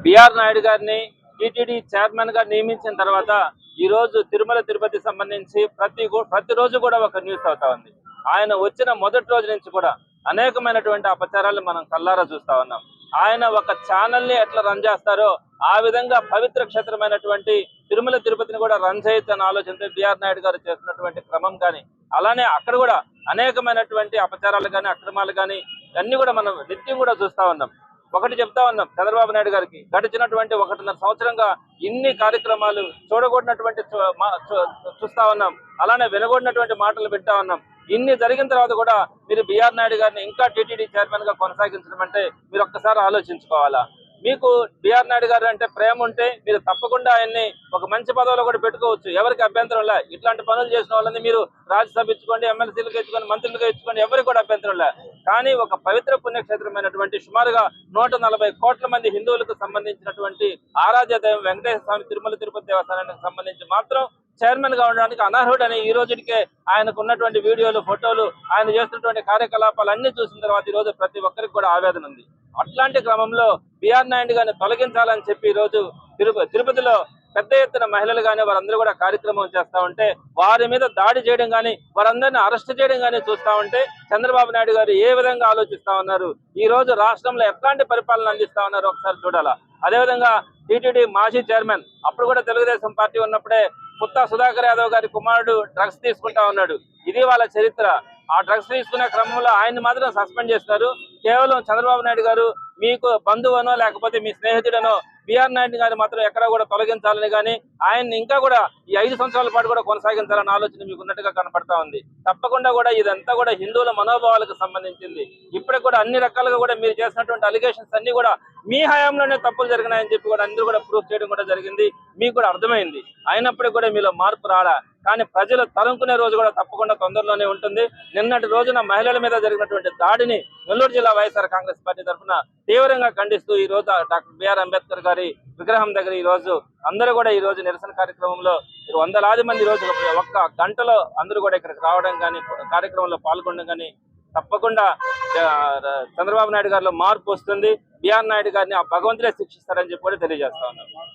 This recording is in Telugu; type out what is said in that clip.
బిఆర్ నాయుడు గారిని టీటీడీ చైర్మన్ గా నియమించిన తర్వాత ఈ రోజు తిరుమల తిరుపతి సంబంధించి ప్రతిరోజు కూడా ఒక న్యూస్ అవుతా ఉంది. ఆయన వచ్చిన మొదటి రోజు నుంచి కూడా అనేకమైనటువంటి అపచారాలు మనం కల్లారా చూస్తా ఉన్నాం. ఆయన ఒక ఛానల్ ని ఎట్లా రన్ చేస్తారో ఆ విధంగా పవిత్ర క్షేత్రమైనటువంటి తిరుమల తిరుపతిని కూడా రన్ చేయొచ్చు అన్న ఆలోచనతో బిఆర్ నాయుడు గారు చేస్తున్నటువంటి క్రమం కానీ, అలానే అక్కడ కూడా అనేకమైనటువంటి అపచారాలు కానీ, అక్రమాలు కానీ అన్ని కూడా మనం నిత్యం కూడా చూస్తా ఉన్నాం. ఒకటి చెప్తా ఉన్నాం, చంద్రబాబు నాయుడు గారికి గడిచినటువంటి 1.5 సంవత్సరంగా ఇన్ని కార్యక్రమాలు చూడగొడినటువంటి చూస్తా ఉన్నాం. అలానే వినగొడినటువంటి మాటలు వింటా ఉన్నాం. ఇన్ని జరిగిన తర్వాత కూడా మీరు బిఆర్ నాయుడు గారిని ఇంకా టీటీడీ చైర్మన్ గా కొనసాగించడం అంటే మీరు ఒక్కసారి ఆలోచించుకోవాలా. మీకు బిఆర్ నాయుడు గారు అంటే ప్రేమ ఉంటే మీరు తప్పకుండా ఆయన్ని ఒక మంచి పదవిలో కూడా పెట్టుకోవచ్చు. ఎవరికి అభ్యంతరం లే. ఇట్లాంటి పనులు చేసిన వాళ్ళని మీరు రాజ్యసభ ఇచ్చుకోండి, ఎమ్మెల్సీలుగా ఇచ్చుకోండి, మంత్రులుగా ఇచ్చుకోండి, ఎవరికి కూడా అభ్యంతరం లే. కానీ ఒక పవిత్ర పుణ్యక్షేత్రమైనటువంటి సుమారుగా 140 కోట్ల మంది హిందువులకు సంబంధించినటువంటి ఆరాధ్య దైవం వెంకటేశ్వర స్వామి తిరుమల తిరుపతి దేవస్థానానికి సంబంధించి మాత్రం చైర్మన్ గా ఉండడానికి అనర్హుడని ఈ రోజుకే ఆయనకు ఉన్నటువంటి వీడియోలు, ఫోటోలు, ఆయన చేస్తున్నటువంటి కార్యకలాపాలు అన్ని చూసిన తర్వాత ఈ రోజు ప్రతి ఒక్కరికి కూడా ఆవేదన ఉంది. అట్లాంటి క్రమంలో బిఆర్ నాయుడు గారిని తొలగించాలని చెప్పి ఈ రోజు తిరుపతిలో పెద్ద ఎత్తున మహిళలు కానీ వారందరూ కూడా కార్యక్రమం చేస్తా ఉంటే, వారి మీద దాడి చేయడం కానీ, వారందరినీ అరెస్ట్ చేయడం కానీ చూస్తా ఉంటే చంద్రబాబు నాయుడు గారు ఏ విధంగా ఆలోచిస్తా ఉన్నారు, ఈ రోజు రాష్ట్రంలో ఎట్లాంటి పరిపాలన అందిస్తా ఉన్నారు ఒకసారి చూడాలా. అదేవిధంగా టీటీడీ మాజీ చైర్మన్ అప్పుడు కూడా తెలుగుదేశం పార్టీ ఉన్నప్పుడే పుత్తా సుధాకర్ యాదవ్ గారి కుమారుడు డ్రగ్స్ తీసుకుంటా ఉన్నాడు. ఇది వాళ్ళ చరిత్ర. ఆ డ్రగ్స్ తీసుకునే క్రమంలో ఆయన్ని మాత్రం సస్పెండ్ చేస్తున్నారు. కేవలం చంద్రబాబు నాయుడు గారు మీకు బంధువనో లేకపోతే మీ స్నేహితుడనో బిఆర్ నాయుడు గారిని మాత్రం ఎక్కడా కూడా తొలగించాలని కానీ, ఆయన్ని ఇంకా కూడా ఈ 5 సంవత్సరాల పాటు కూడా కొనసాగించాలన్న ఆలోచన మీకు ఉన్నట్టుగా కనపడతా ఉంది. తప్పకుండా కూడా ఇదంతా కూడా హిందువుల మనోభావాలకు సంబంధించింది. ఇప్పటికి కూడా అన్ని రకాలుగా కూడా మీరు చేసినటువంటి అలిగేషన్స్ అన్ని కూడా మీ హయాంలోనే తప్పులు జరిగినాయని చెప్పి కూడా అందరూ కూడా ప్రూఫ్ చేయడం కూడా జరిగింది. మీకు కూడా అర్థమైంది. అయినప్పటికీ కూడా మీలో మార్పు రాలా. కానీ ప్రజలు తరుముకునే రోజు కూడా తప్పకుండా తొందరలోనే ఉంటుంది. నిన్నటి రోజున మహిళల మీద జరిగినటువంటి దాడిని నెల్లూరు జిల్లా వైఎస్ఆర్ కాంగ్రెస్ పార్టీ తరఫున తీవ్రంగా ఖండిస్తూ ఈ రోజు డాక్టర్ బిఆర్ అంబేద్కర్ గారి విగ్రహం దగ్గర ఈ రోజు అందరూ కూడా ఈ రోజు నిరసన కార్యక్రమంలో వందలాది మంది ఈ రోజు ఒక్క గంటలో అందరూ కూడా ఇక్కడికి రావడం కానీ, కార్యక్రమంలో పాల్గొనడం కానీ, తప్పకుండా చంద్రబాబు నాయుడు గారిలో మార్పు వస్తుంది. బిఆర్ నాయుడు గారిని ఆ భగవంతుడే శిక్షిస్తారని చెప్పి కూడా తెలియజేస్తా ఉన్నారు.